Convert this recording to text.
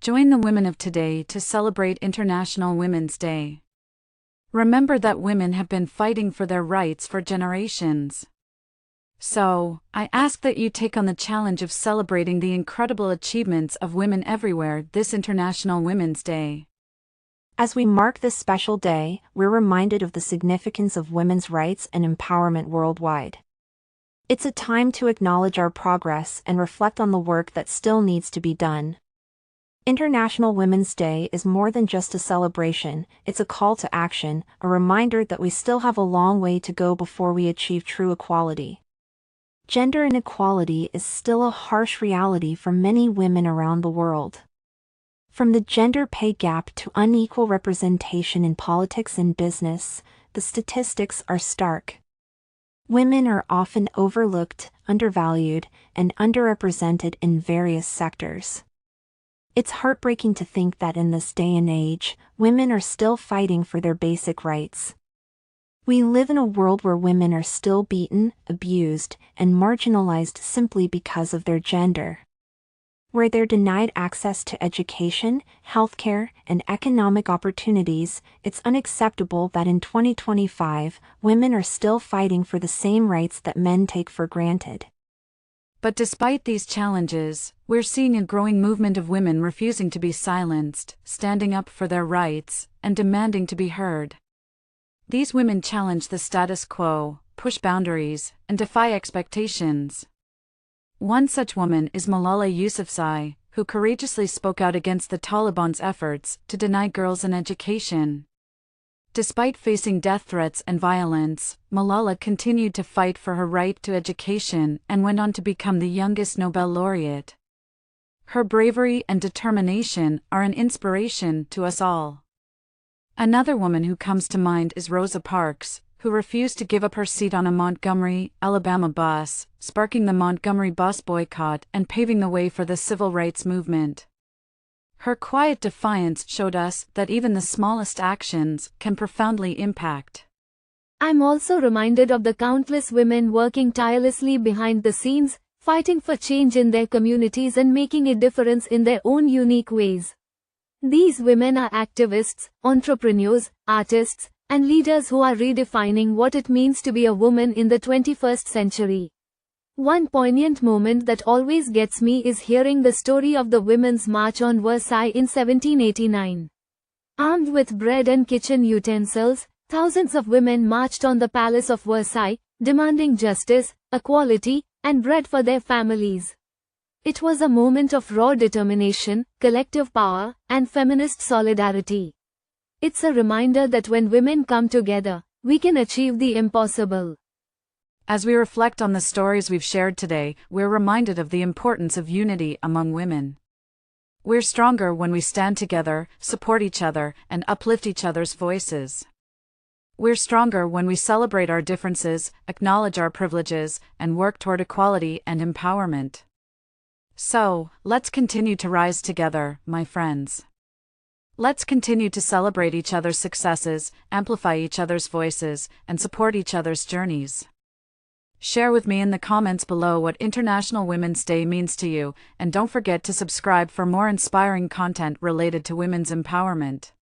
Join the women of today to celebrate International Women's Day. Remember that women have been fighting for their rights for generations. So, I ask that you take on the challenge of celebrating the incredible achievements of women everywhere this International Women's Day. As we mark this special day, we're reminded of the significance of women's rights and empowerment worldwide. It's a time to acknowledge our progress and reflect on the work that still needs to be done. International Women's Day is more than just a celebration, it's a call to action, a reminder that we still have a long way to go before we achieve true equality. Gender inequality is still a harsh reality for many women around the world. From the gender pay gap to unequal representation in politics and business, the statistics are stark. Women are often overlooked, undervalued, and underrepresented in various sectors. It's heartbreaking to think that in this day and age, women are still fighting for their basic rights. We live in a world where women are still beaten, abused, and marginalized simply because of their gender. Where they're denied access to education, healthcare, and economic opportunities, it's unacceptable that in 2025, women are still fighting for the same rights that men take for granted. But despite these challenges, we're seeing a growing movement of women refusing to be silenced, standing up for their rights, and demanding to be heard. These women challenge the status quo, push boundaries, and defy expectations. One such woman is Malala Yousafzai, who courageously spoke out against the Taliban's efforts to deny girls an education. Despite facing death threats and violence, Malala continued to fight for her right to education and went on to become the youngest Nobel laureate. Her bravery and determination are an inspiration to us all. Another woman who comes to mind is Rosa Parks, who refused to give up her seat on a Montgomery, Alabama bus, sparking the Montgomery bus boycott and paving the way for the civil rights movement. Her quiet defiance showed us that even the smallest actions can profoundly impact. I'm also reminded of the countless women working tirelessly behind the scenes, fighting for change in their communities and making a difference in their own unique ways. These women are activists, entrepreneurs, artists, and leaders who are redefining what it means to be a woman in the 21st century. One poignant moment that always gets me is hearing the story of the Women's March on Versailles in 1789. Armed with bread and kitchen utensils, thousands of women marched on the Palace of Versailles, demanding justice, equality, and bread for their families. It was a moment of raw determination, collective power, and feminist solidarity. It's a reminder that when women come together, we can achieve the impossible. As we reflect on the stories we've shared today, we're reminded of the importance of unity among women. We're stronger when we stand together, support each other, and uplift each other's voices. We're stronger when we celebrate our differences, acknowledge our privileges, and work toward equality and empowerment. So, let's continue to rise together, my friends. Let's continue to celebrate each other's successes, amplify each other's voices, and support each other's journeys. Share with me in the comments below what International Women's Day means to you, and don't forget to subscribe for more inspiring content related to women's empowerment.